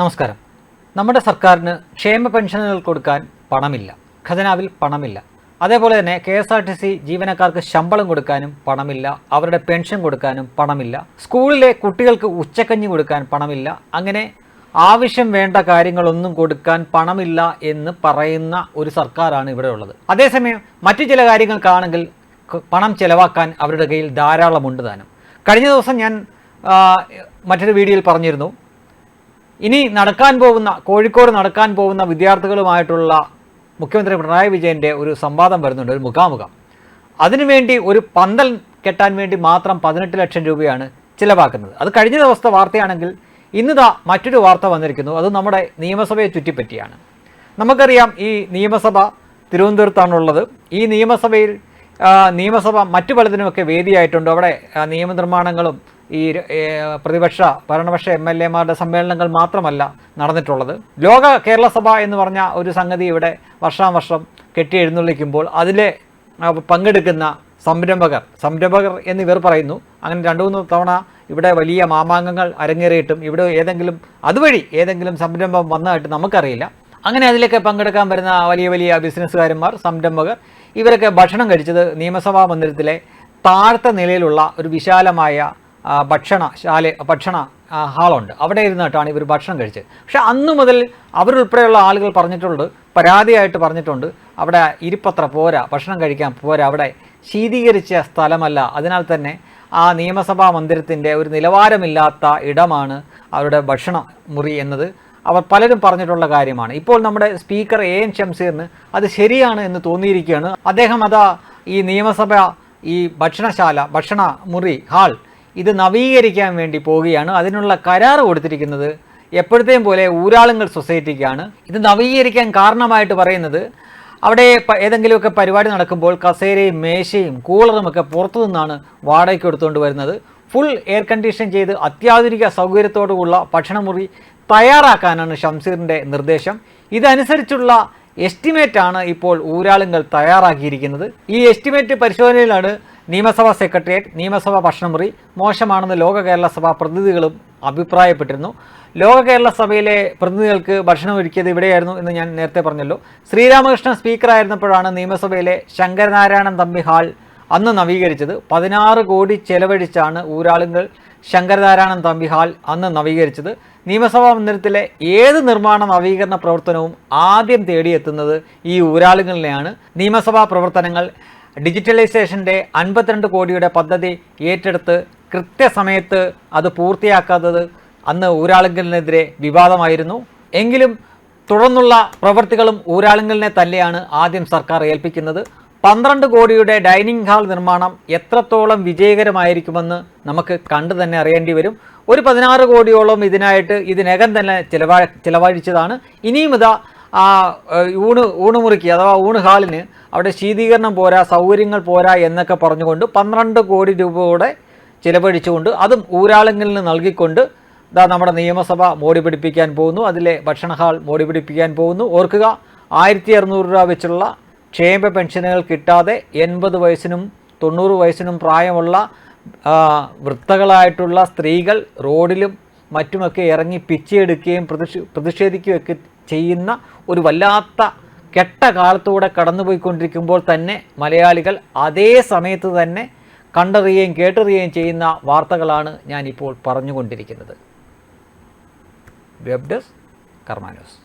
നമസ്കാരം. നമ്മുടെ സർക്കാരിന് ക്ഷേമ പെൻഷനുകൾ കൊടുക്കാൻ പണമില്ല, ഖജനാവിൽ പണമില്ല. അതേപോലെ തന്നെ KSRTC ജീവനക്കാർക്ക് ശമ്പളം കൊടുക്കാനും പണമില്ല, അവരുടെ പെൻഷൻ കൊടുക്കാനും പണമില്ല, സ്കൂളിലെ കുട്ടികൾക്ക് ഉച്ചക്കഞ്ഞി കൊടുക്കാൻ പണമില്ല. അങ്ങനെ ആവശ്യം വേണ്ട കാര്യങ്ങളൊന്നും കൊടുക്കാൻ പണമില്ല എന്ന് പറയുന്ന ഒരു സർക്കാരാണ് ഇവിടെ ഉള്ളത്. അതേസമയം മറ്റു ചില കാര്യങ്ങൾക്കാണെങ്കിൽ പണം ചെലവാക്കാൻ അവരുടെ കയ്യിൽ ധാരാളമുണ്ട് താനും. കഴിഞ്ഞ ദിവസം ഞാൻ മറ്റൊരു വീഡിയോയിൽ പറഞ്ഞിരുന്നു, ഇനി കോഴിക്കോട് നടക്കാൻ പോകുന്ന വിദ്യാർത്ഥികളുമായിട്ടുള്ള മുഖ്യമന്ത്രി പിണറായി വിജയൻ്റെ ഒരു സംവാദം വരുന്നുണ്ട്, ഒരു മുഖാമുഖം. അതിനുവേണ്ടി ഒരു പന്തൽ കെട്ടാൻ വേണ്ടി മാത്രം 18 ലക്ഷം രൂപയാണ് ചിലവാക്കുന്നത്. അത് കഴിഞ്ഞ ദിവസത്തെ വാർത്തയാണെങ്കിൽ ഇന്നിതാ മറ്റൊരു വാർത്ത വന്നിരിക്കുന്നു. അത് നമ്മുടെ നിയമസഭയെ ചുറ്റിപ്പറ്റിയാണ്. നമുക്കറിയാം, ഈ നിയമസഭ തിരുവനന്തപുരത്താണുള്ളത്. ഈ നിയമസഭ മറ്റു പലതിനുമൊക്കെ വേദിയായിട്ടുണ്ട്. അവിടെ നിയമനിർമ്മാണങ്ങളും ഈ ഭരണപക്ഷ MLA-മാരുടെ സമ്മേളനങ്ങൾ മാത്രമല്ല നടന്നിട്ടുള്ളത്. ലോക കേരള സഭ എന്ന് പറഞ്ഞ ഒരു സംഗതി ഇവിടെ വർഷാവർഷം കെട്ടിയെഴുന്നള്ളിക്കുമ്പോൾ അതിലെ പങ്കെടുക്കുന്ന സംരംഭകർ എന്നിവർ പറയുന്നു. അങ്ങനെ 2-3 തവണ ഇവിടെ വലിയ മാമാങ്കങ്ങൾ അരങ്ങേറിയിട്ടും ഇവിടെ അതുവഴി ഏതെങ്കിലും സംരംഭം വന്നതായിട്ട് നമുക്കറിയില്ല. അങ്ങനെ അതിലൊക്കെ പങ്കെടുക്കാൻ വരുന്ന വലിയ ബിസിനസ്സുകാരന്മാർ, സംരംഭകർ, ഇവരൊക്കെ ഭക്ഷണം കഴിച്ചത് നിയമസഭാ മന്ദിരത്തിലെ താഴത്തെ നിലയിലുള്ള ഒരു വിശാലമായ ഭക്ഷണ ഹാളുണ്ട്. അവിടെ ഇരുന്നിട്ടാണ് ഇവർ ഭക്ഷണം കഴിച്ചത്. പക്ഷെ അന്നു മുതൽ അവരുൾപ്പെടെയുള്ള ആളുകൾ പരാതിയായിട്ട് പറഞ്ഞിട്ടുണ്ട്, അവിടെ ഇരിപ്പത്ര പോരാ, ഭക്ഷണം കഴിക്കാൻ പോരാ, അവിടെ ശീതീകരിച്ച സ്ഥലമല്ല, അതിനാൽ തന്നെ ആ നിയമസഭാ മന്ദിരത്തിൻ്റെ ഒരു നിലവാരമില്ലാത്ത ഇടമാണ് അവരുടെ ഭക്ഷണ മുറി എന്നത് അവർ പലരും പറഞ്ഞിട്ടുള്ള കാര്യമാണ്. ഇപ്പോൾ നമ്മുടെ സ്പീക്കർ AN ഷംസീറിന് അത് ശരിയാണ് എന്ന് തോന്നിയിരിക്കുകയാണ്. അദ്ദേഹം ഈ നിയമസഭ ഈ ഭക്ഷണ മുറി ഹാൾ ഇത് നവീകരിക്കാൻ വേണ്ടി പോവുകയാണ്. അതിനുള്ള കരാർ കൊടുത്തിരിക്കുന്നത് എപ്പോഴത്തെയും പോലെ ഊരാളുങ്കൽ സൊസൈറ്റിക്കാണ്. ഇത് നവീകരിക്കാൻ കാരണമായിട്ട് പറയുന്നത്, അവിടെ ഏതെങ്കിലുമൊക്കെ പരിപാടി നടക്കുമ്പോൾ കസേരയും മേശയും കൂളറും ഒക്കെ പുറത്തു നിന്നാണ് വാടകയ്ക്ക് എടുത്തുകൊണ്ട് വരുന്നത്. ഫുൾ എയർ കണ്ടീഷൻ ചെയ്ത് അത്യാധുനിക സൗകര്യത്തോടുള്ള ഭക്ഷണമുറി തയ്യാറാക്കാനാണ് ഷംസീറിൻ്റെ നിർദ്ദേശം. ഇതനുസരിച്ചുള്ള എസ്റ്റിമേറ്റാണ് ഇപ്പോൾ ഊരാളുങ്കൽ തയ്യാറാക്കിയിരിക്കുന്നത്. ഈ എസ്റ്റിമേറ്റ് പരിശോധനയിലാണ് നിയമസഭാ സെക്രട്ടേറിയറ്റ്, നിയമസഭാ ഭക്ഷണമുറി മോശമാണെന്ന് ലോക കേരള സഭ പ്രതിനിധികളും അഭിപ്രായപ്പെട്ടിരുന്നു. ലോക കേരള സഭയിലെ പ്രതിനിധികൾക്ക് ഭക്ഷണം ഒരുക്കിയത് ഇവിടെയായിരുന്നു എന്ന് ഞാൻ നേരത്തെ പറഞ്ഞല്ലോ. ശ്രീരാമകൃഷ്ണൻ സ്പീക്കറായിരുന്നപ്പോഴാണ് നിയമസഭയിലെ ശങ്കരനാരായണൻ തമ്പി ഹാൾ അന്ന് നവീകരിച്ചത്. 16 കോടി ചെലവഴിച്ചാണ് ഊരാളുങ്കൽ ശങ്കരനാരായണൻ തമ്പി ഹാൾ അന്ന് നവീകരിച്ചത്. നിയമസഭാ മന്ദിരത്തിലെ ഏത് നിർമ്മാണ നവീകരണ പ്രവർത്തനവും ആദ്യം തേടിയെത്തുന്നത് ഈ ഊരാളുങ്കലിനെയാണ്. നിയമസഭാ പ്രവർത്തനങ്ങൾ ഡിജിറ്റലൈസേഷൻ്റെ 52 കോടിയുടെ പദ്ധതി ഏറ്റെടുത്ത് കൃത്യസമയത്ത് അത് പൂർത്തിയാക്കാത്തത് അന്ന് ഊരാളുങ്കലിനെതിരെ വിവാദമായിരുന്നു. എങ്കിലും തുടർന്നുള്ള പ്രവൃത്തികളും ഊരാളുങ്കലിനെ തന്നെയാണ് ആദ്യം സർക്കാർ ഏൽപ്പിക്കുന്നത്. 12 കോടിയുടെ ഡൈനിങ് ഹാൾ നിർമ്മാണം എത്രത്തോളം വിജയകരമായിരിക്കുമെന്ന് നമുക്ക് കണ്ടു തന്നെ അറിയേണ്ടി വരും. ഒരു 16 കോടിയോളം ഇതിനകം തന്നെ ചിലവഴിച്ചതാണ്. ഇനിയും ഊണുമുറിക്ക് അഥവാ ഊണ് ഹാളിന് അവിടെ ശീതീകരണം പോരാ, സൗകര്യങ്ങൾ പോരാ എന്നൊക്കെ പറഞ്ഞുകൊണ്ട് 12 കോടി രൂപ കൂടെ ചിലവഴിച്ചുകൊണ്ട് അതും ഊരാളുങ്കലിന് നൽകിക്കൊണ്ട് നമ്മുടെ നിയമസഭ മോടി പിടിപ്പിക്കാൻ പോകുന്നു. അതിലെ ഭക്ഷണ ഹാൾ മോടി പിടിപ്പിക്കാൻ പോകുന്നു. ഓർക്കുക, 1600 രൂപ വെച്ചുള്ള ക്ഷേമ പെൻഷനുകൾ കിട്ടാതെ 80 വയസ്സിനും 90 വയസ്സിനും പ്രായമുള്ള വൃദ്ധകളായിട്ടുള്ള സ്ത്രീകൾ റോഡിലും മറ്റുമൊക്കെ ഇറങ്ങി പിച്ചയെടുക്കുകയും പ്രതിഷേധിക്കുകയൊക്കെ ചെയ്യുന്ന ഒരു വല്ലാത്ത കെട്ട കാലത്തൂടെ കടന്നുപോയിക്കൊണ്ടിരിക്കുമ്പോൾ തന്നെ മലയാളികൾ അതേ സമയത്ത് തന്നെ കണ്ടറിയുകയും കേട്ടറിയുകയും ചെയ്യുന്ന വാർത്തകളാണ് ഞാനിപ്പോൾ പറഞ്ഞുകൊണ്ടിരിക്കുന്നത്. വെബ് ഡെസ്ക് കർമ്മ ന്യൂസ്.